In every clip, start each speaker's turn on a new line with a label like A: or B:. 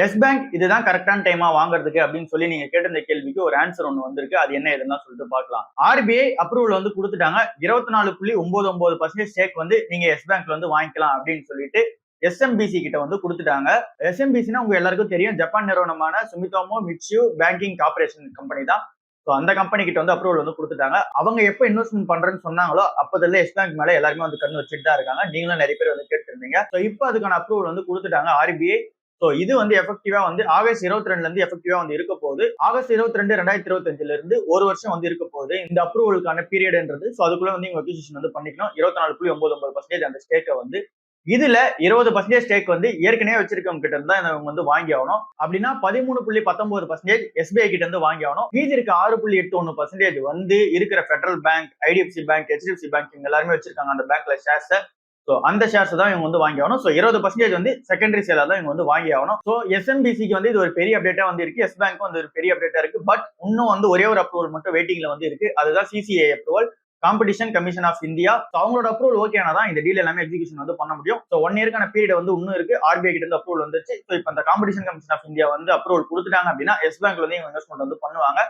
A: S bank இதுதான் கரெக்டான டைமா வாங்குறதுக்கு அப்படின்னு சொல்லி நீங்க கேட்டிருந்த கேள்விக்கு ஒரு ஆன்சர் ஒன்று வந்திருக்கு. அது என்ன எதுன்னா சொல்லிட்டு பார்க்கலாம். ஆர்பிஐ அப்ரூவல் வந்து கொடுத்துட்டாங்க. 24.99% ஸ்டேக் வந்து நீங்க எஸ் பேங்க்ல வந்து வாங்கிக்கலாம் அப்படின்னு சொல்லிட்டு எஸ்எம்பிசி கிட்ட வந்து கொடுத்துட்டாங்க. எஸ்எம்பிசினா உங்க எல்லாருக்கும் தெரியும், ஜப்பான் நிறுவனமான சுமிடோமோ மிட்சு பேங்கிங் கார்பரேஷன் கம்பெனி தான். அந்த கம்பெனி கிட்ட வந்து அப்ரூவல் வந்து கொடுத்துட்டாங்க. அவங்க எப்ப இன்வெஸ்ட்மெண்ட் பண்றேன்னு சொன்னாங்களோ அப்போதுல எஸ் பேங்க் மேல எல்லாருமே வந்து கண்ணு வச்சுட்டு தான் இருக்காங்க. நீங்களும் நிறைய பேர் வந்து கேட்டிருந்தீங்க. இப்போ அதுக்கான அப்ரூவல் வந்து கொடுத்துட்டாங்க ஆர்பிஐ. இது வந்து எஃபெக்டிவா வந்து ஆகஸ்ட் 22ல இருந்து எஃபெக்டிவா வந்து இருக்க போகுது. ஆகஸ்ட் 22 2025ல இருந்து ஒரு வருஷம் வந்து இருக்க போகுது இந்த அப்ரூவலுக்கான பீரியட்ன்றது. அதுக்குள்ள வந்து நீங்க அக்விசிஷன் வந்து பண்ணிக்கணும். 24.99% அந்த ஸ்டேக்கை வந்து இதுல 20% ஸ்டேக் வந்து ஏற்கனவே வச்சிருக்கவங்க கிட்ட இருந்தா இவங்க வந்து வாங்கி ஆகணும். அப்படின்னா 13.19% எஸ்பிஐ கிட்ட இருந்து வாங்கி ஆகணும். மீதி இருக்க 6.81% வந்து இருக்கிற federal bank, IDFC bank, HDFC bank இவங்க எல்லாருமே வச்சிருக்காங்க அந்த பேங்க்ல ஷேர்ஸ். அந்த ஷேர்ஸ் தான் இவங்க வந்து வாங்கி ஆகணும். 20% வந்து செகண்டரி சேலா தான் இவங்க வந்து வாங்கி ஆகணும். எஸ்எம்பிசிக்கு வந்து இது ஒரு பெரிய அப்டேட்டா வந்து இருக்கு. எஸ் பேங்க் வந்து ஒரு பெரிய அப்டேட்டா இருக்கு. பட் இன்னும் வந்து ஒரே ஒரு அப்ரூவல் மட்டும் வெயிட்டிங்ல வந்து இருக்கு. அதுதான் CCI approval, competition commission of India. அவங்களோட அப்ரூவல் ஓகே ஆனாதான் இந்த டீல் எல்லாமே எக்ஸிகியூஷன் வந்து பண்ண முடியும். 1 இயர்க்கான பீரியட் வந்து இன்னும் இருக்கு. ஆர்பிஐ கிட்ட இருந்து அப்ரூவல் வந்துச்சு. இப்போ இந்த காம்படிஷன் கமிஷன் ஆஃப் இந்தியா வந்து அப்ரூவல் கொடுத்துட்டாங்க அப்படின்னா எஸ் பேங்க்ல வந்து இவங்க இன்வெஸ்ட்மெண்ட் வந்து பண்ணுவாங்க.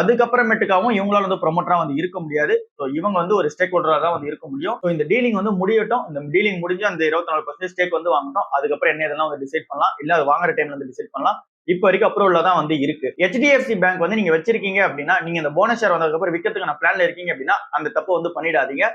A: அதுக்கப்புறமேட்டுக்காகவும் இவங்களால வந்து ப்ரொமோட்டரா வந்து இருக்க முடியாது. இவங்க வந்து ஒரு ஸ்டேக் ஹோல்டரா தான் வந்து இருக்க முடியும். இந்த டீலிங் வந்து முடியட்டும். இந்த டீலிங் முடிஞ்சு அந்த 24% ஸ்டேக் வந்து வாங்கணும். அதுக்கப்புறம் என்ன இதெல்லாம் வந்து டிசைட் பண்ணலாம். இல்ல அது வாங்குற டைம்ல வந்து டிசைட் பண்ணலாம். இப்ப வரைக்கும் அப்ரூவல்ல தான் வந்து இருக்கு. ஹெச்டிஎஃப்சி பேங்க் வந்து நீங்க வச்சிருக்கீங்க அப்படின்னா, நீங்க இந்த போனஸ் ஷேர் வந்ததுக்கு அப்புறம் விற்கிறதுக்கான பிளான்ல இருக்கீங்க அப்படின்னா அந்த தப்பு வந்து பண்ணிடாதீங்க.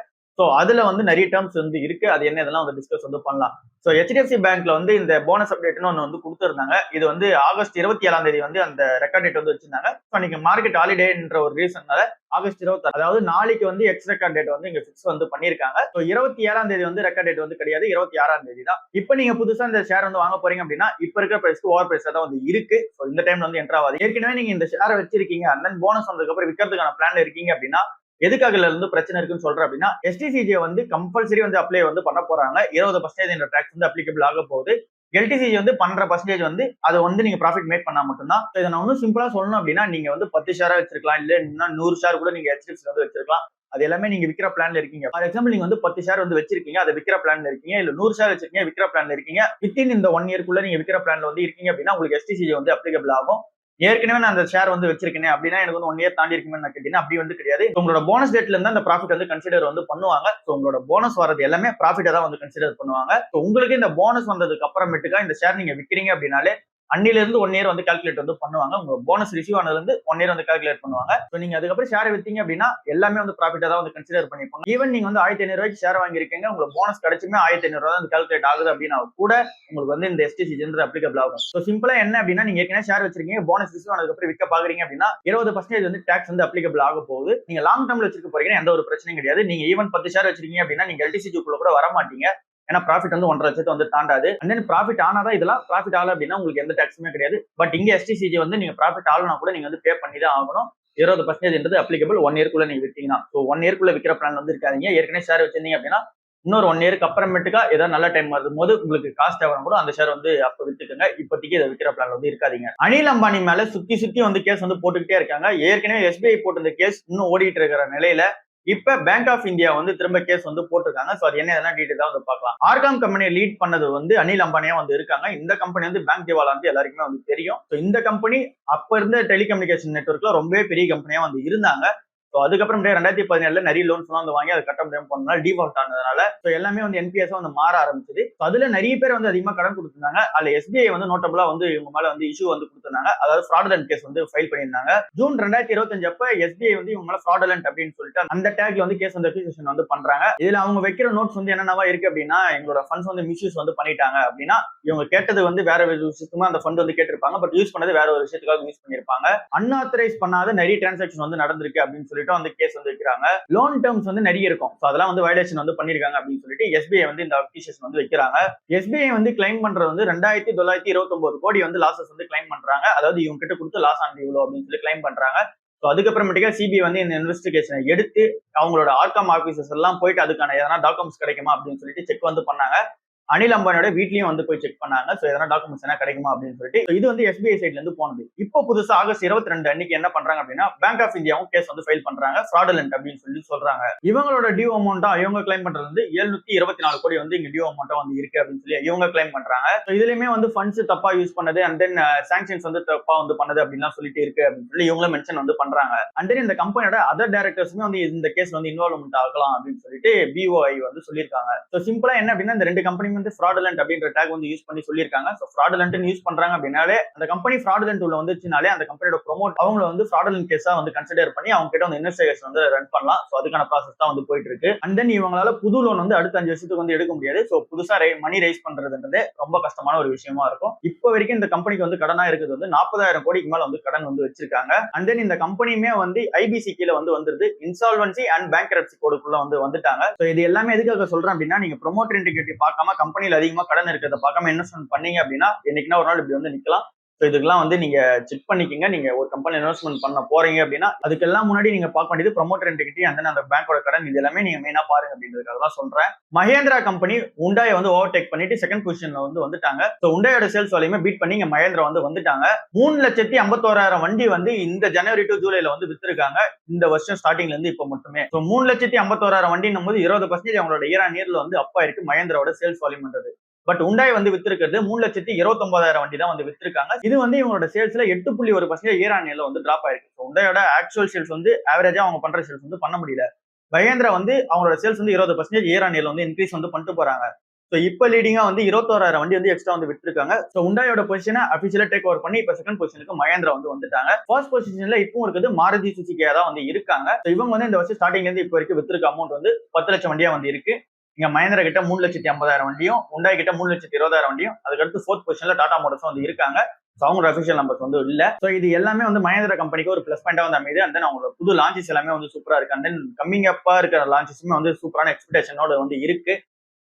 A: அதுல வந்து நிறைய டேர்ம்ஸ் வந்து இருக்கு. அது என்ன இதெல்லாம் வந்து டிஸ்கஸ் வந்து பண்ணலாம். ஹெச்டிஎஃப்சி பேங்க்ல வந்து இந்த போனஸ் அப்டேட்னு ஒன்று வந்து கொடுத்துருந்தாங்க. இது வந்து ஆகஸ்ட் 27 வந்து அந்த ரெக்கார்ட் டேட் வந்து வச்சிருந்தாங்க. இன்னைக்கு மார்க்கெட் ஹாலிடேன்ற ஒரு ரீசன்னால ஆகஸ்ட் 26, அதாவது நாளைக்கு வந்து எக்ஸ் ரெக்கார்ட் டேட் வந்து இங்க பிக்ஸ் வந்து பண்ணிருக்காங்க. 27 வந்து ரெக்கார்ட் டேட் வந்து கிடையாது, 26 தான். இப்ப நீங்க புதுசா இந்த ஷேர் வந்து வாங்க போறீங்க அப்படின்னா இப்ப இருக்கிற பிரைஸ்க்கு ஓவர் பிரைஸ் தான் வந்து இருக்கு. இந்த டைம்ல வந்து என்ட்ரு ஆகாது. ஏற்கனவே நீங்க இந்த ஷேரை வச்சிருக்கீங்க, அந்த போனஸ் வந்ததுக்கு அப்புறம் விற்கிறதுக்கான பிளான்ல இருக்கீங்க அப்படின்னா எதுக்காக இருந்து பிரச்சனை இருக்குன்னு சொல்றேன் அப்படின்னா, எஸ்டிசிஜே வந்து கம்பல்சரி வந்து அப்ளை வந்து பண்ண போறாங்க. 20% டாக்ஸ் வந்து அப்ளிகபிள் ஆக போகுது. எல்டிசிஜி வந்து 12% வந்து அதை வந்து நீங்க ப்ராஃபிட் மேக் பண்ணா மட்டும்தான். இதை நான் ஒன்னும் சிம்பிளா சொல்லணும் அப்படின்னா, நீங்க வந்து 10 ஷேரா வச்சிருக்கலாம், இல்ல இன்னும் 100 ஷேர் கூட நீங்க ஹெச்டிஎஃப்சி வந்து வச்சிருக்கலாம். அது எல்லாமே நீங்க விற்கிற பிளான்ல இருக்கீங்க. ஃபார் எக்ஸாம்பிள் நீங்க வந்து 10 ஷேர் வந்து வச்சிருக்கீங்க, அதை விற்கிற பிளான்ல இருக்கீங்க, இல்ல 100 ஷேர் வச்சிருக்கீங்க விற்கிற பிளான்ல இருக்கீங்க. வித்தின் இந்த 1 இயர்க்குள்ள நீங்க விற்கிற பிளான்ல வந்து இருக்கீங்க அப்படின்னா உங்களுக்கு எஸ்டிசிஜி வந்து அப்ளிகபிள் ஆகும். ஏற்கனவே நான் அந்த ஷேர் வந்து வச்சிருக்கேன் அப்படின்னா எனக்கு வந்து 1 இயர் தாண்டி இருக்குமே கேட்டீங்கன்னா அப்படி வந்து கிடையாது. உங்களோட போனஸ் டேட்ல இருந்து அந்த ப்ராஃபிட் வந்து கன்சிடர் வந்து பண்ணுவாங்க. உங்களோட போனஸ் வரது எல்லாமே ப்ராஃபிட்டா தான் வந்து கன்சிடர் பண்ணுவாங்க. உங்களுக்கு இந்த போனஸ் வந்ததுக்கு அப்புறமேட்டுக்கா இந்த ஷேர் நீங்க விற்கிறீங்க அப்படின்னாலே அன்னில இருந்து 1 இயர் வந்து கால்குலேட் வந்து பண்ணுவாங்க. உங்க போனஸ் ரிசீவ் ஆனதுல இருந்து 1 இயர் வந்து கால்குலேட் பண்ணுவாங்க. நீங்க அதுக்கப்புறம் ஷேர் வித்தீங்க அப்படின்னா எல்லாமே வந்து ப்ராஃபிட்டா தான் வந்து கன்சிடர் பண்ணிருப்பாங்க. ஈவன் நீங்க வந்து 1500 ரூபாய்க்கு ஷேர் வாங்கிருக்கீங்க, உங்களுக்கு போனஸ் கிடைச்சுமே 1500 ரூபாய் வந்து கால்குலேட் ஆகுது அப்படின்னா கூட உங்களுக்கு வந்து இந்த எஸ்டிசிஜி அப்ளிகபிள் ஆகும். சிம்பிளா என்ன அப்படின்னா, நீங்க ஏற்கனவே ஷேர் வச்சிருக்கீங்க, போனஸ் ரிசீவ் ஆனதுக்கு அப்புறம் விற்க பாக்குறீங்க அப்படின்னா 20% வந்து டாக்ஸ் வந்து அப்ளிகபிள் ஆக போகுது. நீங்க லாங் டர்ம்ல வச்சிருக்க போறீங்கன்னா எந்த ஒரு பிரச்சனையும் கிடையாது. நீங்க ஈவன் 10 ஷேர் வச்சிருக்கீங்க அப்படின்னா நீங்க எல்டிசிஜி குள்ள கூட வர மாட்டீங்க. ஏன்னா ப்ராஃபிட் வந்து 1.5 லட்சத்தை வந்து தாண்டாது. அண்ட் தென் ப்ராஃபிட் ஆனாதான் இதெல்லாம், ப்ராஃபிட் ஆகல அப்படின்னா உங்களுக்கு எந்த டாக்ஸுமே கிடையாது. பட் இங்க எஸ்டிசிஜி வந்து நீங்க ப்ராஃபிட் ஆகலனா கூட நீங்க வந்து பே பண்ணி தான் ஆகணும். 20% அப்ளிகபிள் 1 இயர்க்குள்ள நீங்க வித்தீங்கன்னா. 1 இயர்க்குள்ள விற்கிற பிளான் வந்து இருக்காதீங்க. ஏற்கனவே ஷேர் வச்சிருந்தீங்க அப்படின்னா இன்னொரு 1 இயருக்கு அப்புறமேட்டுக்கா ஏதாவது நல்ல டைம் வரும்போது உங்களுக்கு காஸ்ட் ஆகும் கூட அந்த ஷேர் வந்து அப்ப வித்துக்கங்க. இப்போதைக்கு இதை விற்கிற பிளான் வந்து இருக்காதீங்க. அனில் அம்பானி மேல சுத்தி வந்து கேஸ் வந்து போட்டுக்கிட்டே இருக்காங்க. ஏற்கனவே எஸ்பிஐ போட்டிருந்த கேஸ் இன்னும் ஓடிட்டு இருக்கிற நிலையில இப்ப பேங்க் ஆஃப் இந்தியா வந்து திரும்ப கேஸ் வந்து போட்டிருக்காங்க. அது என்ன எதனா டீடைலா வந்து பார்க்கலாம். ஆர்காம் கம்பெனியை லீட் பண்ணது வந்து அனில் அம்பானியா வந்து இருக்காங்க. இந்த கம்பெனி வந்து பேங்க் திவாலா வந்து எல்லாருக்குமே வந்து தெரியும். இந்த கம்பெனி அப்ப இருந்த டெலிகம்யூனிகேஷன் நெட்வொர்க்ல ரொம்பவே பெரிய கம்பெனியா வந்து இருந்தாங்க. அதுக்கப்புறம் 2017 நிறைய லோன்ஸ் எல்லாம் வந்து வாங்கி அதை கட்ட முடியாம போனதுனால டிஃபால்ட் ஆனதுனால எல்லாமே வந்து என்பிஎஸ் வந்து மாற ஆரம்பிச்சது. அதுல நிறைய பேர் வந்து அதிகமா கடன் கொடுத்திருந்தாங்க. அதுல எஸ்பிஐ வந்து நோட்டபிளா வந்து இவங்க மேல வந்து இஷ்யூ வந்து கொடுத்திருந்தாங்க. அதாவது ஃப்ராடுலன்ட் கேஸ் வந்து ஃபைல் பண்ணியிருந்தாங்க. ஜூன் 2025 அப்ப எஸ்பிஐ வந்து இவங்க மேல ஃப்ராடுலன்ட் அப்படின்னு சொல்லிட்டு அந்த டேக்ல வந்து கேஸ் வந்து அக்யூசேஷன் வந்து பண்றாங்க. இதுல அவங்க வைக்கிற நோட்ஸ் வந்து என்னென்னவா இருக்கு அப்படின்னா, எங்களோட ஃபண்ட்ஸ் வந்து மிஸ்யூஸ் வந்து பண்ணிட்டாங்க அப்படின்னா, இவங்க கேட்டது வந்து வேற ஒரு விஷயத்துக்கு அந்த ஃபண்ட் வந்து கேட்டிருப்பாங்க. பட் யூஸ் பண்ணது வேற ஒரு விஷயத்துக்காக யூஸ் பண்ணிருப்பாங்க. அன்ஆத்தரைஸ் பண்ணாத நிறைய டிரான்சாக்ஷன் வந்து நடந்திருக்கு அப்படின்னு சொல்லிட்டு அந்த கேஸ் வந்து வைக்கிறாங்க. லோன் டேர்ம்ஸ் வந்து நிறைய இருக்கும். அதெல்லாம் வந்து வயலேஷன் வந்து பண்ணிருக்காங்க அப்படின்னு சொல்லிட்டு எஸ்பிஐ வந்து இந்த அக்யூசேஷன் வந்து வைக்கிறாங்க. எஸ்பிஐ வந்து கிளைம் பண்றது வந்து 2929 கோடி வந்து லாசஸ் வந்து கிளைம் பண்றாங்க. அதாவது இவங்க கிட்ட கொடுத்து லாஸ் ஆனது இவ்வளவு அப்படின்னு சொல்லி கிளைம் பண்றாங்க. அதுக்கப்புறமேட்டுக்கா சிபிஐ வந்து இந்த இன்வெஸ்டிகேஷனை எடுத்து அவங்களோட ஆர்காம் ஆபீசர்ஸ் எல்லாம் போயிட்டு அதுக்கான எதனா டாக்குமெண்ட்ஸ் கிடைக்குமா அப்படின்னு சொல்லிட்டு செக் வந்து பண்ணாங்க. அனில் அம்பானியோட வீட்லயும் வந்து போய் செக் பண்ணாங்க. சோ எதனா டாக்குமெண்ட்ஸ் என்ன கிடைக்குமா அப்படின்னு சொல்லிட்டு. இது வந்து எஸ்பிஐ சைட்ல இருந்து போனது. இப்போ புதுசா ஆகஸ்ட் 22 அன்னைக்கு என்ன பண்றாங்க அப்படின்னா பேங்க் ஆஃப் இந்தியாவும் கேஸ் வந்து ஃபைல் பண்றாங்க. ஃப்ராடுலன்ட் அப்படின்னு சொல்லி சொல்றாங்க. இவங்களோட டியூ அமௌண்டா இவங்க கிளைம் பண்றது வந்து 724 கோடி வந்து இங்க டியூ அமௌண்டா வந்து இருக்கு அப்படின்னு சொல்லி இவங்க கிளைம் பண்றாங்க. இதுலயுமே வந்து ஃபண்ட்ஸ் தப்பா யூஸ் பண்ணது அண்ட் தென் சாங்ஷன்ஸ் வந்து தப்பா வந்து பண்ணது அப்படின்லாம் சொல்லிட்டு இருக்கு அப்படின்னு சொல்லி இவங்களும் மென்ஷன் வந்து பண்றாங்க. அண்ட் தென் இந்த கம்பெனியோட அதர் டைரக்டர்ஸுமே வந்து இந்த கேஸ் வந்து இன்வால்வ்மெண்ட் ஆகலாம் அப்படின்னு சொல்லிட்டு பிஓஐ வந்து சொல்லியிருக்காங்க. ஸோ சிம்பிளா என்ன அப்படின்னா இந்த ரெண்டு கம்பெனி வந்து ஃப்ராடுலன்ட் அப்படின்ற டேக் வந்து யூஸ் பண்ணி சொல்லியிருக்காங்க. ஸோ ஃப்ராடுலன்ட் யூஸ் பண்றாங்க அப்படின்னாலே அந்த கம்பெனி ஃப்ராடுலன்ட் உள்ள வந்துச்சுனாலே அந்த கம்பெனியோட ப்ரோமோட் அவங்கள வந்து ஃப்ராடுலன்ட் கேஸா வந்து கன்சிடர் பண்ணி அவங்க கிட்ட வந்து இன்வெஸ்டிகேஷன் வந்து ரன் பண்ணலாம். ஸோ அதுக்கான ப்ராசஸ் தான் வந்து போயிட்டு இருக்கு. அண்ட் தென் இவங்களால புது லோன் வந்து அடுத்த 5 வருஷத்துக்கு வந்து எடுக்க முடியாது. ஸோ புதுசா மணி ரைஸ் பண்றதுன்றது ரொம்ப கஷ்டமான ஒரு விஷயமா இருக்கும். இப்போ வரைக்கும் இந்த கம்பெனிக்கு வந்து கடனா இருக்குது வந்து 40,000 கோடிக்கு மேல வந்து கடன் வந்து வச்சிருக்காங்க. அண்ட் தென் இந்த கம்பெனியுமே வந்து ஐபிசி கீழ வந்து வந்துருது. இன்சால்வன்சி அண்ட் பேங்க்ரப்சி கோடுக்குள்ள வந்து வந்துட்டாங்க. ஸோ இது எல்லாமே எதுக்காக சொல்றேன் அப்படின்னா நீங்க ப்ரோமோட்டர் இன்டிகேட்டிவ் பார்க்காம கம்பெனில அதிகமா கடன் இருக்கிறத பார்க்காம இன்வெஸ்ட்மெண்ட் பண்ணீங்க அப்படின்னா என்னைக்குன்னா ஒரு நாள் இப்படி வந்து நிக்கலாம். ஸோ இதுக்கெல்லாம் வந்து நீங்க செக் பண்ணிக்கங்க. நீங்க ஒரு கம்பெனி இன்வெஸ்ட்மெண்ட் பண்ண போறீங்க அப்படின்னா அதுக்கெல்லாம் முன்னாடி நீங்க பார்க்க வேண்டியது ப்ரோமோட்டர் இன்டிகிரிட்டி அண்ட் அந்த பேங்கோட கடன் இது எல்லாமே நீங்க மெயினா பாருங்க அப்படின்றதுக்காக தான் சொல்றேன். மஹேந்திரா கம்பெனி உண்டாயை வந்து ஓவர்டேக் பண்ணிட்டு செகண்ட் பொசிஷன்ல வந்து வந்துட்டாங்க. ஸோ உண்டாயோட சேல்ஸ் வால்யூமே பீட் பண்ணி இங்க மஹேந்திரா வந்து வந்துட்டாங்க. 3,51,000 வண்டி வந்து இந்த ஜனவரி டு ஜூலைல வந்து வித்திருக்காங்க. இந்த வருஷம் ஸ்டார்டிங்ல இருந்து இப்போ மட்டுமே. ஸோ 3,51,000 வண்டின்னும் போது 20% அவங்களோட இயர் ஆன் இயர்ல வந்து அப்பா இருக்கு மஹேந்திராவோட சேல்ஸ் வால்யூம்ன்றது. பட் உண்டாய் வந்து வித்திருக்கிறது 3,29,000 வண்டி தான் வந்து வித்திருக்காங்க. இது வந்து இவங்களோட சேல்ஸ்ல 8.1% இயர் ஆன் இயர்ல வந்து டிராப் ஆயிருக்கு. உண்டாயோட ஆக்சுவல் சேல்ஸ் வந்து ஆவரேஜா அவங்க பண்ற சேல்ஸ் வந்து பண்ண முடியல. மஹேந்திரா வந்து அவங்களோட சேல்ஸ் வந்து 20% இயர் ஆன் இயர்ல வந்து இன்க்ரீஸ் வந்து பண்ணிட்டு போறாங்க. சோ இப்ப லீடிங்கா வந்து 21,000 வண்டி வந்து எக்ஸ்ட்ரா வந்து விட்டுருக்காங்க. சோ உண்டாயோட பொசிஷனை அபிஷியலா டேக் ஓவர் பண்ணி இப்ப செகண்ட் பொசிஷனுக்கு மஹேந்திரா வந்து வந்துட்டாங்க. ஃபர்ஸ்ட் பொசிஷன்ல இப்போ இருக்குது மாருதி சுசுகியா தான் வந்து இருக்காங்க. இவங்க வந்து இந்த வருஷம் ஸ்டார்டிங்ல இருந்து இப்போ வரைக்கும் வித்திருக்க அமௌண்ட் வந்து 10 லட்சம் வண்டியா வந்து இருக்கு. இங்க மஹேந்திரா கிட்ட 3,50,000 வண்டியும் உண்டாய் கிட்ட 3,20,000 வண்டியும் அதுக்கடுத்து ஃபோர்த் பொசிஷன்ல டாடா மோட்டார்ஸ் வந்து இருக்காங்க. அவங்களோட அபிஷியல் நம்பர்ஸ் வந்து இல்ல. சோ இது எல்லாமே வந்து மஹேந்திரா கம்பெனிக்கு ஒரு பிளஸ் பாயிண்டா வந்து அமைது. அண்ட் தென் அவங்களோட புது லான்ச்சஸ் எல்லாமே வந்து சூப்பரா இருக்கு. அண்ட் தென் கம்மிங் அப்பா இருக்கிற லான்ச்சஸுமே வந்து சூப்பரான எக்ஸ்பெக்டேஷனோட வந்து இருக்கு.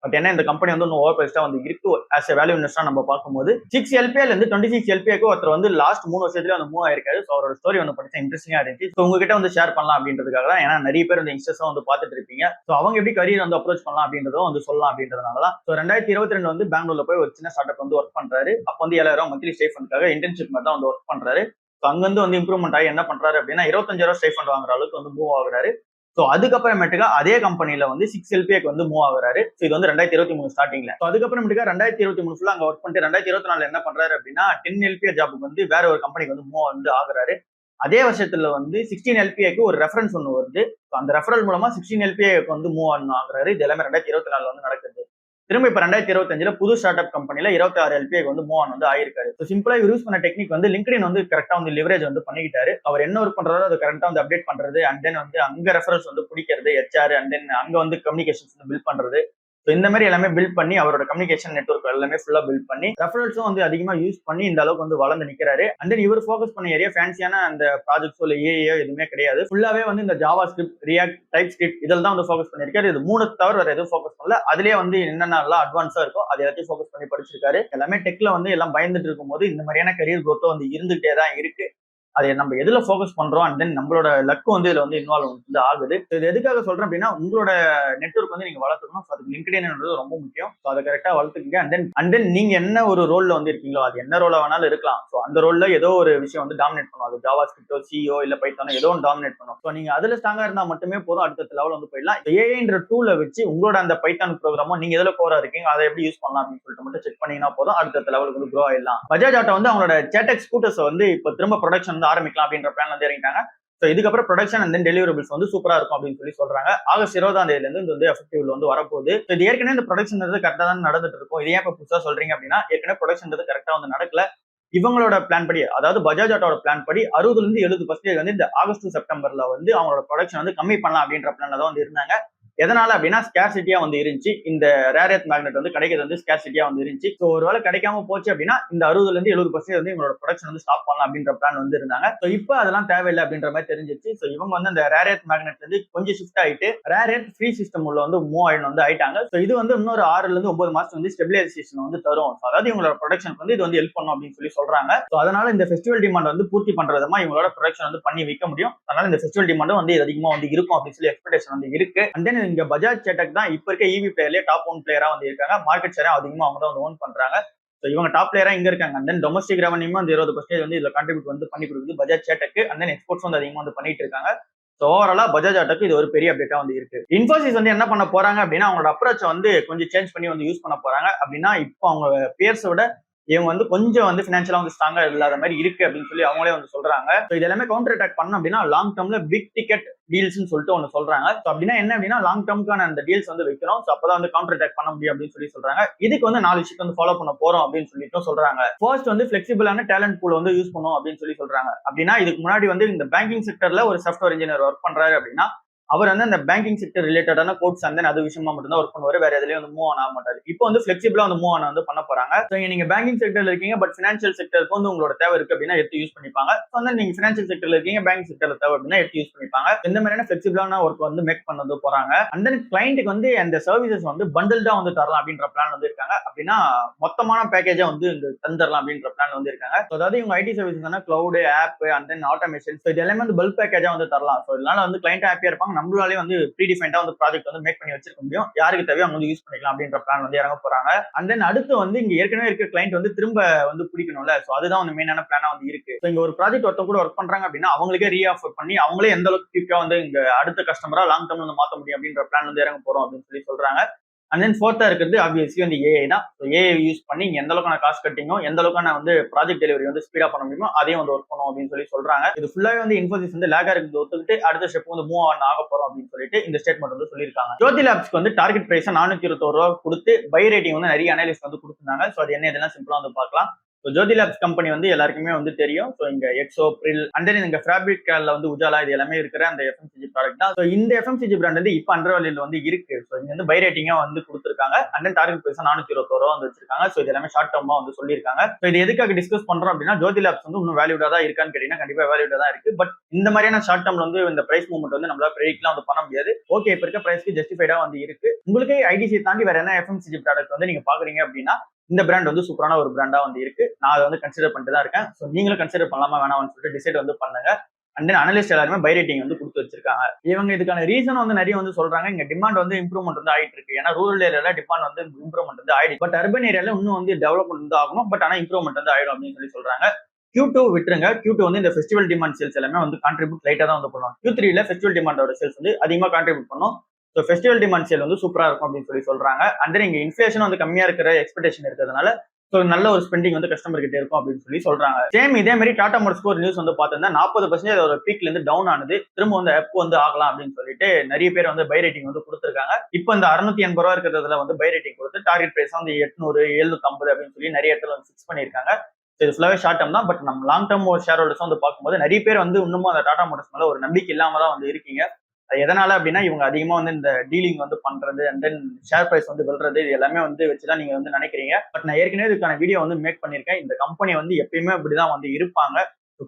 A: பட் என்ன இந்த கம்பெனி வந்து இன்னும் ஓவர் பிரைஸ்டா வந்து இருக்கு ஆஸ் எ வேல்யூ இன்வெஸ்டா நம்ம பார்க்கும்போது 6 எல்பிஐல இருந்து 26 எல்பிஐக்கு ஒருத்தர் வந்து லாஸ்ட் 3 வருஷத்துல வந்து மூவ் ஆயிருக்காரு. ஸோ அவரோட ஸ்டோரி வந்து படிச்சா இன்ட்ரெஸ்டிங்கா இருந்துச்சு. ஸோ உங்ககிட்ட வந்து ஷேர் பண்ணலாம் அப்படின்றதுக்காக தான். ஏன்னா நிறைய பேர் வந்து யங்ஸ்டர்ஸா வந்து பார்த்துட்டு இருப்பீங்க. ஸோ அவங்க எப்படி கரியர் வந்து அப்ரோச் பண்ணலாம் அப்படின்றதும் வந்து சொல்லலாம் அப்படின்றதுனால தான். ஸோ 2022 வந்து பெங்களூர்ல போய் ஒரு சின்ன ஸ்டார்ட் அப் வந்து ஒர்க் பண்றாரு. அப்போ வந்து 7,000 மந்த்லி ஸ்டைஃபண்டுக்காக இன்டர்ன்ஷிப் மாதிரி தான் வந்து ஒர்க் பண்றாரு. ஸோ அங்கிருந்து வந்து இம்ப்ரூவ்மெண்ட் ஆகி என்ன பண்றாரு அப்படின்னா 25,000 ஸ்டைஃபண்ட் வாங்குற அளவுக்கு வந்து மூவ் ஆகுறாரு. சோ அதுக்கப்புறமேட்டுக்கா அதே கம்பெனில வந்து 6 எல்பிஏக்கு வந்து மூவ் ஆகுறாரு. சோ இது வந்து 2023 ஸ்டார்டிங்ல. சோ அதுக்கப்புறமேட்டுக்கா 2023 ஃபுல்லா அங்க ஒர்க் பண்ணிட்டு 2024 என்ன பண்றாரு அப்படின்னா 10 எல்பிஏ ஜாபுக்கு வந்து வேற ஒரு கம்பெனிக்கு வந்து மூவ் வந்து ஆகுறாரு. அதே வருஷத்துல வந்து 16 எல்பிஏக்கு ஒரு ரெஃபரன்ஸ் ஒன்று வருது. அந்த ரெஃபரல் மூலமா 16 எல்பிஏக்கு வந்து மூவ் ஆகுறாரு. இது எல்லாமே 2024 வந்து நடக்குது. திரும்ப இப்ப 2025 புது ஸ்டார்ட் அப் கம்பெனில 26 எல்பிஐக்கு வந்து மூவ் ஆன் வந்து ஆயிருக்காரு. சிம்பிளா யூஸ் பண்ண டெக்னிக் வந்து லிங்க்டின் வந்து கரெக்டா வந்து லிவரேஜ் வந்து பண்ணிக்கிட்டாரு. அவர் என்ன ஒர்க் பண்றாரோ அதை கரெக்டா வந்து அப்டேட் பண்றது அண்ட் தென் வந்து அங்க ரெஃபரன்ஸ் வந்து பிடிக்கிறது ஹெச்ஆர் அண்ட் தென் அங்க வந்து கம்யூனிகேஷன்ஸ் வந்து பில்ட் பண்றது. இந்த மாதிரி எல்லாமே பில்ட் பண்ணி அவரோட கம்யூனிகேஷன் நெட்வொர்க் எல்லாமே ஃபுல்லா பில்ட் பண்ணி ரெஃபரன்ஸும் வந்து அதிகமா யூஸ் பண்ணி இந்த அளவுக்கு வந்து வளர்ந்து நிக்கிறாரு. அண்ட் தென் இவர் ஃபோக்கஸ் பண்ண ஏரியா ஃபேன்சியான அந்த ப்ராஜெக்ட்ஸோ இல்ல ஏஐயோ எதுவுமே கிடையாது. ஃபுல்லாவே வந்து இந்த Java script react type script இதெல்லாம் தான் வந்து ஃபோக்கஸ் பண்ணிருக்காரு. இது 3 தவிர வேற எதுவும் ஃபோக்கஸ் பண்ணல. அதுலயே வந்து என்னென்னலாம் அட்வான்ஸா இருக்கோ அது எல்லாத்தையும் ஃபோக்கஸ் பண்ணி படிச்சிருக்காரு. எல்லாமே டெக்ல வந்து எல்லாம் பயந்துட்டு இருக்கும்போது இந்த மாதிரியான கரியர் growth வந்து இருந்துகிட்டே தான் இருக்கு. அதை நம்ம எதுல ஃபோக்கஸ் பண்றோம் அண்ட் தென் நம்மளோட லக்கு வந்து இதுல வந்து இன்வால்வ் வந்து ஆகுது. இது எதுக்காக சொல்றேன் அப்படின்னா உங்களோட நெட்வொர்க் வந்து நீங்க வளர்த்துக்கணும். அதுக்கு லிங்க்டின்ன்றது ரொம்ப முக்கியம். ஸோ அதை கரெக்டா வளர்த்துக்கங்க. அண்ட் தென் நீங்க என்ன ஒரு ரோல்ல வந்து இருக்கீங்களோ அது என்ன ரோல வேணாலும் இருக்கலாம். ஸோ அந்த ரோல்ல ஏதோ ஒரு விஷயம் வந்து டாமினேட் பண்ணும். அது ஜாவா ஸ்கிரிப்டோ சிஓ இல்ல பைத்தானோ ஏதோ ஒன்று டாமினேட் பண்ணும். ஸோ நீங்க அதுல ஸ்ட்ராங்கா இருந்தா மட்டுமே போதும் அடுத்த லெவல் வந்து போயிடலாம். ஏஐன்ற டூலை வச்சு உங்களோட அந்த பைத்தான் ப்ரோக்ராமோ நீங்க எதுல கோரா இருக்கீங்க அதை எப்படி யூஸ் பண்ணலாம் அப்படின்னு சொல்லிட்டு மட்டும் செக் பண்ணீங்கன்னா போதும் அடுத்த லெவலுக்கு வந்து க்ரோ ஆயிடலாம். பஜாஜ் ஆட்டோ வந்து அவங்களோட சேட்டெக் ஸ்கூட்டர்ஸ் வந்து இப்போ திரும்ப ப்ரொடக்ஷன் வந்து ஆரம்பிக்கலாம் அப்படின்ற பிளான் வந்து இறங்கிட்டாங்க. சோ இதுக்கப்புறம் ப்ரொடக்ஷன் அண்ட் தென் டெலிவரபிள்ஸ் வந்து சூப்பரா இருக்கும் அப்படின்னு சொல்லி சொல்றாங்க. ஆகஸ்ட் 20ஆம் தேதியில இருந்து இது வந்து எஃபெக்டிவ்ல வந்து வரப்போகுது. இது ஏற்கனவே இந்த ப்ரொடக்ஷன் கரெக்டா தான் நடந்துட்டு இருக்கும். இது ஏன் இப்ப புதுசா சொல்றீங்க அப்படின்னா ஏற்கனவே ப்ரொடக்ஷன் கரெக்டா வந்து நடக்கல. இவங்களோட பிளான் படி அதாவது பஜாஜ் ஆட்டோட பிளான் படி 60ல இருந்து 70% வந்து இந்த ஆகஸ்ட் செப்டம்பர்ல வந்து அவங்களோட ப்ரொடக்ஷன் வந்து கம்மி பண்ணலாம் அப்படின்ற பிளான்ல தான் வந்து இருந்தாங்க. எதனால அப்படின்னா ஸ்கேர்சிட்டியா வந்து இருந்துச்சு. இந்த ரேர் எர்த் மேக்னெட் வந்து கிடைக்கிறது வந்து ஸ்கேர்சிட்டியா வந்து இருந்துச்சு. ஸோ ஒருவேளை கிடைக்காம போச்சு அப்படின்னா இந்த 60ல இருந்து 70% வந்து இவங்களோட ப்ரொடக்ஷன் வந்து ஸ்டாப் பண்ணலாம் அப்படின்ற பிளான் வந்து இருந்தாங்க. ஸோ இப்போ அதெல்லாம் தேவையில்லை அப்படின்ற மாதிரி தெரிஞ்சிச்சு. ஸோ இவங்க வந்து அந்த ரேர் எர்த் மேக்னெட் வந்து கொஞ்சம் ஷிஃப்ட் ஆயிட்டு ரேர் எர்த் ஃப்ரீ சிஸ்டம் உள்ள வந்து மூவ் ஆயிடும் வந்து ஆயிட்டாங்க. ஸோ இது வந்து இன்னொரு 6ல இருந்து 9 மாசம் வந்து ஸ்டெபிலைசேஷன் வந்து தரும். அதாவது இவங்களோட ப்ரொடக்ஷன் வந்து இது வந்து ஹெல்ப் பண்ணும் அப்படின்னு சொல்லி சொல்றாங்க. ஸோ அதனால இந்த ஃபெஸ்டிவல் டிமாண்ட் வந்து பூர்த்தி பண்றதுமா இவங்களோட ப்ரொடக்ஷன் வந்து பண்ணி வைக்க முடியும். அதனால இந்த ஃபெஸ்டிவல் டிமாண்டும் வந்து அதிகமா வந்து இருக்கும் அப்படின்னு சொல்லி எக்ஸ்பெக்டேஷன் வந்து இருக்கு. அண்ட் தென் இங்க பஜாஜ் சேட்டக் தான் இப்ப இருக்க இவி பிளேயர்லயே டாப் 1 பிளேயரா வந்து இருக்காங்க. மார்க்கெட் ஷேர் அதிகமா அவங்க தான் வந்து ஓன் பண்றாங்க. இவங்க டாப் பிளேயரா இங்க இருக்காங்க. அண்ட் தென் டொமஸ்டிக் ரெவன்யூமே அந்த 20% வந்து இதுல கான்ட்ரிபியூட் வந்து பண்ணி கொடுக்குது Bajaj Chetak. And then exports வந்து அதிகமா வந்து பண்ணிட்டு இருக்காங்க. ஓவராலா பஜாஜ் ஆட்டோக்கு இது ஒரு பெரிய அப்டேட்டா வந்து இருக்கு. இன்ஃபோசிஸ் வந்து என்ன பண்ண போறாங்க அப்படின்னா அவங்களோட அப்ரோச் வந்து கொஞ்சம் சேஞ்ச் பண்ணி வந்து யூஸ் பண்ண போறாங்க. அப்படின்னா இப்போ அவங்க பேர்ஸை விட இவங்க வந்து கொஞ்சம் வந்து பினான்சியலா வந்து ஸ்ட்ராங்கா இல்லாத மாதிரி இருக்கு அப்படின்னு சொல்லி அவங்களே வந்து சொல்றாங்க. இது எல்லாமே கவுண்டர் அட்டாக் பண்ணணும் அப்படின்னா லாங் டேர்ம்ல பிக் டிக்கெட் டீல்ஸ் சொல்லிட்டு ஒன்று சொல்றாங்க. அப்படின்னா என்ன அப்படின்னா லாங் டேர்முக்கான அந்த டீல்ஸ் வந்து வைக்கிறோம். அப்பதான் வந்து கவுண்டர் அட்டாக் பண்ண முடியும் அப்படின்னு சொல்லி சொல்றாங்க. இதுக்கு வந்து 4 விஷயத்தை வந்து ஃபாலோ பண்ண போறோம் அப்படின்னு சொல்லிட்டு சொல்றாங்க. ஃபர்ஸ்ட் வந்து பிளெக்சிபிளான டேலண்ட் பூல் வந்து யூஸ் பண்ணும் அப்படின்னு சொல்லி சொல்றாங்க. அப்படின்னா இதுக்கு முன்னாடி வந்து இந்த பேங்கிங் செக்டர்ல ஒரு சாஃப்ட்வேர் இன்ஜினியர் ஒர்க் பண்றாரு அப்படின்னா அவர் வந்து அந்த பேங்கிங் செக்டர் ரிலேட்டடான கோட்ஸ் அந்த அது விஷயமா மட்டும் தான் ஒர்க் பண்ணுவாரு. வேற எதுலயும் வந்து மூவ் ஆக மாட்டாரு. இப்போ வந்து பிளெக்சிபிளா வந்து மூவ் ஆன வந்து பண்ண போறாங்க. நீங்க பேங்கிங் செக்டர்ல இருக்கீங்க பட் பினான்சியல் செக்டருக்கு வந்து உங்களோட தேவை இருக்கு அப்படின்னா எடுத்து யூஸ் பண்ணிப்பாங்க. நீங்க பினான்சியல் செக்டர்ல இருக்கீங்க பேங்கிங் செக்டர்ல தேவை அப்படின்னா எடுத்து யூஸ் பண்ணிப்பாங்க. இந்த மாதிரியான பிளெக்சிபிளான ஒர்க் வந்து மேக் பண்ணது போறாங்க. அண்ட் தென் கிளைண்ட்டுக்கு வந்து அந்த சர்வீசஸ் வந்து பண்டில்டா வந்து தரலாம் அப்படின்ற பிளான் வந்து இருக்காங்க. அப்படின்னா மொத்தமான பேக்கேஜா வந்து இந்த தந்துடலாம் அப்படின்ற பிளான் வந்து இருக்காங்க. அதாவது இவங்க IT services cloud app and then automation இது எல்லாமே வந்து பல்க் பேக்கேஜா வந்து தரலாம். இதனால வந்து கிளைண்ட் ஹாப்பியா இருப்பாங்க. நம்மளாலே வந்து ப்ரீடிஃபைண்டா வந்து ப்ராஜெக்ட் வந்து மேக் பண்ணி வச்சிருக்க முடியும். யாருக்கு தேவையோ அவங்க வந்து யூஸ் பண்ணிக்கலாம் அப்படின்ற பிளான் வந்து இறங்க போறாங்க. அண்ட் தென் அடுத்து வந்து இங்க ஏற்கனவே இருக்க கிளைண்ட் வந்து திரும்ப வந்து பிடிக்கணும்ல. அதுதான் வந்து மெயினான பிளானா வந்து இருக்கு. இங்க ஒரு ப்ராஜெக்ட் ஒருத்தர் கூட ஒர்க் பண்றாங்க அப்படின்னா அவங்களுக்கே ரீஆஃபர் பண்ணி அவங்களே எந்த அளவுக்கு குயிக்கா வந்து இங்க அடுத்த கஸ்டமரா லாங் டேர்ம்ல வந்து மாத்த முடியும் அப்படின்ற பிளான் வந்து இறங்க போறோம் அப்படின்னு சொல்லி சொல்றாங்க. அண்ட் தென் ஃபோர்த்தா இருக்கிறது ஆப்வியஸ்லி வந்து ஏஐ தான். ஏஐ யூஸ் பண்ணி இங்க எந்த அளவுக்கான காஸ்ட் கட்டிங்கோ எந்த அளவுக்கான வந்து ப்ராஜெக்ட் டெலிவரி வந்து ஸ்பீடா பண்ண முடியுமோ அதையும் வந்து ஒர்க் பண்ணும் அப்படின்னு சொல்லி சொல்றாங்க. இது ஃபுல்லாவே வந்து இன்ஃபோசிஸ் வந்து லேகா இருக்குது ஒத்துக்கிட்டு அடுத்த ஸ்டெப் வந்து மூவ் ஆக போறோம் அப்படின்னு சொல்லிட்டு இந்த ஸ்டேட்மெண்ட் வந்து சொல்லியிருக்காங்க. ஜோதி லேப்ஸ்க்கு வந்து டார்கெட் பிரைஸ் 421 ரூபா கொடுத்து பை ரேட்டிங் வந்து நிறைய அனலிஸ்ட் வந்து கொடுத்துருந்தாங்க. அது என்ன இதெல்லாம் சிம்பிளா வந்து பார்க்கலாம். ஜோதி லேப்ஸ் கம்பெனி வந்து எல்லாருக்குமே வந்து தெரியும். இங்க எக்ஸோ பிரில் அண்ட் தென் இங்க ஃபேப்ரிக்ல வந்து உஜாலா இது எல்லாமே இருக்கிற அந்த எஃப்எம்சிஜி ப்ராடக்ட் தான். இந்த எஃப்எம்சிஜி பிராண்ட் வந்து இப்ப அண்டர் வேல்யூல வந்து இருக்கு. இங்க வந்து பை ரேட்டிங்கா வந்து கொடுத்துருக்காங்க. அண்ட் தென் டார்கெட் பிரைஸ் 421 ரூபா வந்து வச்சிருக்காங்க. இது எல்லாமே ஷார்ட் டர்மா வந்து சொல்லியிருக்காங்க. இது எதுக்காக டிஸ்கஸ் பண்றோம் அப்படின்னா ஜோதி லேப்ஸ் வந்து இன்னும் வேல்யூடா தான் இருக்கான்னு கேட்டீங்கன்னா கண்டிப்பா வேல்யூடா தான் இருக்கு. பட் இந்த மாதிரியான ஷார்ட் டர்ம்ல வந்து இந்த பிரைஸ் மூவ்மெண்ட் வந்து நம்மளால ப்ரெடிக்ட்லாம் வந்து பண்ண முடியாது. ஓகே இப்ப இருக்க பிரைஸ்க்கு ஜஸ்டிஃபைடா வந்து இருக்கு. உங்களுக்கு ஐடிசி தாண்டி வேற என்ன எஃப்எம்சிஜி ப்ராடக்ட் வந்து நீங்க பாக்குறீங்க அப்படின்னா இந்த பிராண்ட் வந்து சூப்பரான ஒரு பிராண்டா வந்து இருக்கு. நான் அதை வந்து கன்சிடர் பண்ணிட்டு தான் இருக்கேன். நீங்களும் கன்சிடர் பண்ணலாமா வேணாம்னு சொல்லிட்டு டிசைட் வந்து பண்ணுங்க. அண்ட் தென் அனலிஸ்ட் எல்லாருமே பை ரேட்டிங் வந்து கொடுத்து வச்சிருக்காங்க. இவங்க இதுக்கான ரீசன் வந்து நிறைய வந்து சொல்றாங்க. இங்க டிமாண்ட் வந்து இம்ப்ரூவ்மெண்ட் வந்து ஆயிட்டு இருக்கு. ஏன்னா ரூரல் ஏரியால டிமாண்ட் வந்து இம்ப்ரூவ்மெண்ட் வந்து ஆயிடுச்சு. பட் அர்பன் ஏரியால இன்னும் வந்து டெவலப்மெண்ட் வந்து ஆகணும். பட் ஆனா இம்ப்ரூவ்மெண்ட் வந்து ஆயிடும் அப்படின்னு சொல்றாங்க. Q2 விட்டுருங்க. Q2 வந்து இந்த ஃபெஸ்டிவல் டிமாண்ட் சேல்ஸ் எல்லாமே வந்து கான்ட்ரிபியூட் லைட்டா தான் வந்து பண்ணுவாங்க. Q3ல ஃபெஸ்டிவல் டிமாண்டோட சேல்ஸ் வந்து அதிகமா கான்ட்ரிபியூட் பண்ணும். ஃபெஸ்டிவல் டிமாண்ட் சேல் வந்து சூப்பரா இருக்கும் அப்படின்னு சொல்றாங்க. அண்ட் தென் இங்க இன்ஃபிளேஷன் வந்து கம்மியா இருக்கிற எக்ஸ்பெக்டேஷன் இருக்கிறதுனால நல்ல ஒரு ஸ்பெண்டிங் வந்து கஸ்டமர் கிட்ட இருக்கும் அப்படின்னு சொல்றாங்க. சேம் இதே மாதிரி டாடா மோட்டார்ஸ்க்கு ஒரு நியூஸ் வந்து பார்த்தா 40% அதோட பீக்ல இருந்து டவுன் ஆனது திரும்ப வந்து அப் வந்து ஆகலாம் அப்படின்னு சொல்லிட்டு நிறைய பேர் வந்து பை ரேட்டிங் வந்து கொடுத்துருக்காங்க. இப்போ இந்த 680 ரூபா இருக்கிறதுல வந்து பை ரேட்டிங் கொடுத்து டார்கெட் பிரைஸ் வந்து 800 750 அப்படின்னு சொல்லி நிறைய இடத்துல வந்து ஃபிக்ஸ் பண்ணிருக்காங்க. இது ஃபுல்லாவே ஷார்ட் டர்ம் தான். பட் நம்ம லாங் டர்ம் ஷேர் ஹோல்டர்ஸ் வந்து பார்க்கும்போது நிறைய பேர் வந்து இன்னமும் அந்த டாடா மோட்டார்ஸ் மேல ஒரு நம்பிக்கை இல்லாம தான் வந்து இருக்கீங்க. எதனால அப்படின்னா இவங்க அதிகமா வந்து இந்த டீலிங் வந்து பண்றது அண்ட் தென் ஷேர் பிரைஸ் வந்து வெல்றது இது எல்லாமே வந்து வச்சுதான் நீங்க வந்து நினைக்கிறீங்க. பட் நான் ஏற்கனவே இதுக்கான வீடியோ வந்து மேக் பண்ணிருக்கேன். இந்த கம்பெனி வந்து எப்பயுமே அப்படிதான் வந்து இருப்பாங்க.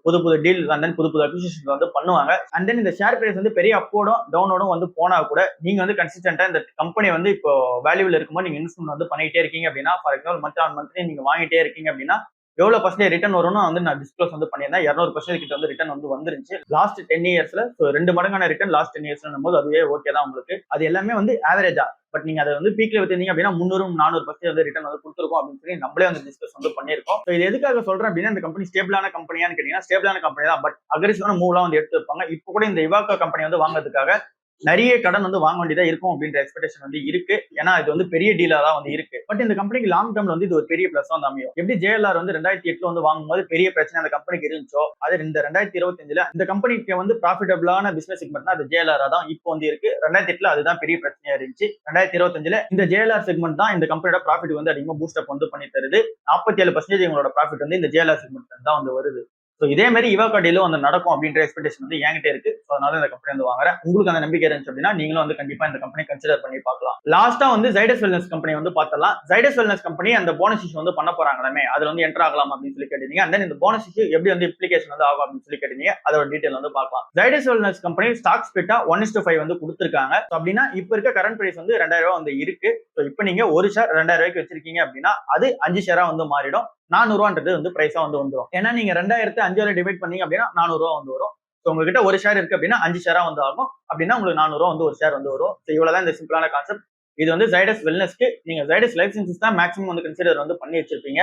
A: புது டீல் அண்ட் தென் புது அக்விசிஷன் வந்து பண்ணுவாங்க. அண்ட் தென் இந்த ஷேர் பிரைஸ் வந்து பெரிய அப்போடும் டவுனோடும் வந்து போனா கூட நீங்க வந்து கன்சிஸ்டன்டா இந்த கம்பெனி வந்து இப்போ வேல்யூல இருக்கும்போது நீங்க இன்வெஸ்ட்மெண்ட் வந்து பண்ணிட்டே இருக்கீங்க அப்படின்னா for example month on monthly நீங்க வாங்கிட்டே இருக்கீங்க அப்படின்னா எவ்வளவு பர்சன்டேஜ் ரிட்டர்ன் வரும்னு வந்து நான் டிஸ்க்ளோஸ் வந்து பண்ணியிருந்தேன். 200% கிட்ட வந்து ரிட்டர்ன் வந்து வந்துருச்சு லாஸ்ட் 10 இயர்ஸ்ல. 2 மடங்கான ரிட்டர்ன் லாஸ்ட் 10 இயர்ஸ்ல போது அதுவே ஓகே தான் உங்களுக்கு. அது எல்லாமே வந்து ஆவரேஜா. பட் நீங்க அதை வந்து பீக்ல வச்சிருந்தீங்க அப்படின்னா 300-400% வந்து ரிட்டர்ன் வந்து கொடுத்துருக்கோம் அப்படின்னு சொல்லி நம்மளே வந்து டிஸ்கஸ் வந்து பண்ணியிருக்கோம். இது எதுக்காக சொல்றேன் அப்படின்னா இந்த கம்பெனி ஸ்டேபிளான கம்பெனியான்னு கேட்டீங்கன்னா ஸ்டேபிளான கம்பெனி தான். பட் அக்ரெசிவான மூவ்லாம் வந்து எடுத்து வைப்பாங்க. இப்போ கூட இந்த இவாக்கா கம்பெனி வந்து வாங்குறதுக்காக நிறைய கடன் வந்து வாங்க வேண்டியதா இருக்கும் அப்படின்ற எக்ஸ்பெக்டேஷன் வந்து இருக்கு. ஏன்னா இது வந்து பெரிய டீலா தான் வந்து இருக்கு. பட் இந்த கம்பெனிக்கு லாங் டர்ம்ல வந்து இது ஒரு பெரிய பிளஸ் வந்து அமையும். எப்படி ஜேஎல்ஆர் வந்து 2008 வந்து வாங்கும்போது பெரிய பிரச்சனை அந்த கம்பெனிக்கு இருந்துச்சோ அது இந்த 2025 இந்த கம்பெனிக்கு வந்து ப்ராஃபிட்டபிளான பிசினஸ் செக்மெண்ட் அது ஜேஎல்ஆர் தான் இப்போ வந்து இருக்கு. 2008 அதுதான் பெரிய பிரச்சனையா இருந்துச்சு. 2025 இந்த ஜேஎல்ஆர் செக்மெண்ட் தான் இந்த கம்பெனியோட ப்ராஃபிட் வந்து அதிகமா பூஸ்ட் அப் வந்து பண்ணி தருது. 47% இவங்களோட ப்ராஃபிட் வந்து இந்த ஜேஎல்ஆர் செக்மெண்ட் தான் வந்து வருது. இதே மாதிரி இவாக்கா டீலும் வந்து நடக்கும் அப்படின்ற எக்ஸ்பெக்டேஷன் வந்து என்கிட்ட இருக்கு. அதனால இந்த கம்பெனி வந்து வாங்குறேன். உங்களுக்கு அந்த நம்பிக்கை இருந்துச்சு அப்படின்னா நீங்களும் வந்து கண்டிப்பா இந்த கம்பெனி கன்சிடர் பண்ணி பார்க்கலாம். லாஸ்டா வந்து ஜைடஸ் வெல்னஸ் கம்பெனி வந்து பார்த்தலாம். ஜைடஸ் வெல்னஸ் கம்பெனி அந்த போனஸ் இஷ்யூ வந்து பண்ண போறாங்களே அதுல வந்து என்டர் ஆகலாம் அப்படின்னு சொல்லி கேட்டீங்க. அண்ட் இந்த போனஸ் இஷ்யூ எப்படி வந்து இம்ப்ளிகேஷன் வந்து ஆகும் அப்படின்னு சொல்லி கேட்டீங்க. அதோட டீடைல் வந்து பார்க்கலாம். ஜைடஸ் வெல்னஸ் கம்பெனி ஸ்டாக் ஸ்பிளிட்டா 1:5 வந்து கொடுத்துருக்காங்க. அப்படின்னா இப்ப இருக்க கரண்ட் பிரைஸ் வந்து 2000 ரூபாய் வந்து இருக்கு. இப்ப நீங்க ஒரு ஷேர் 2000 ரூபாய்க்கு வச்சிருக்கீங்க அப்படின்னா அது 5 ஷேரா வந்து மாறிடும். 400 ரூபான்றது வந்து பிரைஸா வந்து வந்துடும். ஏன்னா நீங்க 2000 5 டிவைட் பண்ணீங்க அப்படின்னா 400 ரூபா வந்து வரும். உங்ககிட்ட ஒரு ஷேர் இருக்கு அப்படின்னா 5 ஷேரா வந்து ஆகும். அப்படின்னா உங்களுக்கு 400 ரூபா வந்து ஒரு ஷேர் வந்து வரும். இவ்வளவுதான் இந்த சிம்பிளான கான்செப்ட். இது வந்து ஜைடஸ் வெல்னஸ்க்கு நீங்க ஜைடஸ் லைஃப் சயின்சஸ் தான் மேக்ஸிமம் வந்து கன்சிடர் வந்து பண்ணி வச்சிருப்பீங்க.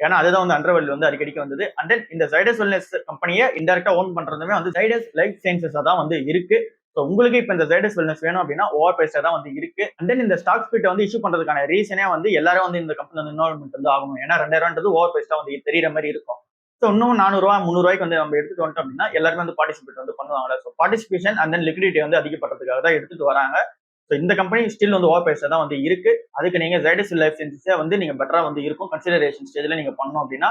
A: ஏன்னா அதுதான் வந்து அண்டர்வேல்யூ வந்து அடிக்கடிக்கு வந்தது. அண்ட் தென் இந்த ஜைடஸ் வெல்னஸ் கம்பெனியை இன்டெரக்டா ஓன் பண்றதுமே வந்து ஜைடஸ் லைஃப் சயின்சஸ் தான் வந்து இருக்கு. ஸோ உங்களுக்கு இப்போ இந்த ஜைடஸ் வெல்னஸ் வேணும் அப்படின்னா ஓவர் பிரைஸா தான் வந்து இருக்கு. அண்ட் தென் இந்த ஸ்டாக் ஸ்பிளிட் வந்து இஷ்யூ பண்றதுக்கான ரீசனே வந்து எல்லாரும் வந்து இந்த கம்பெனி வந்து இன்வால்மெண்ட் வந்து ஆகணும். ஏன்னா 2000 ஓவர் பிரைஸா வந்து தெரியுற மாதிரி இருக்கும். ஸோ இன்னும் 400 ரூபா 300 ரூபாய்க்கு வந்து நம்ம எடுத்துட்டு வந்துட்டோம் அப்படின்னா எல்லாருமே வந்து பார்ட்டிசிபேட் வந்து பண்ணுவாங்க. So participation and then liquidity வந்து அதிகப்படுறதுக்காக தான் எடுத்துட்டு வராங்க. ஸோ இந்த கம்பெனி ஸ்டில் வந்து ஓவர் பிரைஸா தான் வந்து இருக்கு. அதுக்கு நீங்க ஜைடஸ் லைஃப் சயின்சஸே வந்து நீங்க பெட்டரா வந்து இருக்கும் கன்சிடரேஷன் ஸ்டேஜ்ல நீங்க பண்ணணும் அப்படின்னா.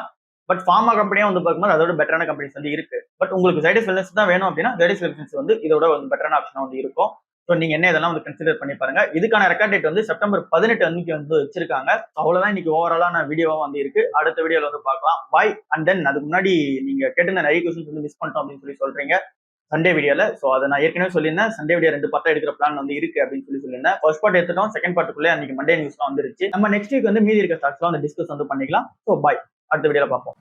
A: பட் ஃபார்மா கம்பெனியா வந்து பார்க்கும்போது அதோட பெட்டரான கம்பெனிஸ் வந்து இருக்கு. பட் உங்களுக்கு ஜைடஸ் வெல்னஸ் தான் வேணும் அப்படின்னா ஜைடஸ் வெல்னஸ் வந்து இதோட வந்து பெட்டரான ஆப்ஷனா வந்து இருக்கும். ஸோ நீங்க என்ன இதெல்லாம் வந்து கன்சிடர் பண்ணி பாருங்க. இதுக்கான ரெக்கார்ட் டேட் வந்து செப்டம்பர் 18 அன்னைக்கு வந்து வச்சிருக்காங்க. அவ்வளவுதான் இன்னைக்கு ஓவராலான வீடியோவா வந்து இருக்கு. அடுத்த வீடியோல வந்து பார்க்கலாம். பாய். அண்ட் தென் அதுக்கு முன்னாடி நீங்க கேட்டிருந்த நிறைய கொஸ்டின்ஸ் வந்து மிஸ் பண்ணிட்டோம் அப்படின்னு சொல்றீங்க சண்டே வீடியோல. சோ அதை நான் ஏற்கனவே சொல்லியிருந்தேன். சண்டே வீடியோ 2 பார்ட்டா எடுக்கிற பிளான் வந்து இருக்கு அப்படின்னு சொல்லியிருந்தேன். ஃபர்ஸ்ட் பார்ட் எடுத்துட்டோம். செகண்ட் பார்ட்டுக்குள்ளே அன்னைக்கு மண்டே நியூஸ்லாம் வந்துருச்சு. நம்ம நெக்ஸ்ட் வீக் வந்து மீதி இருக்க ஸ்டாக்ஸ்லாம் வந்து டிஸ்கஸ் வந்து பண்ணிக்கலாம். So bye. அடுத்த வீடியோல பார்ப்போம்.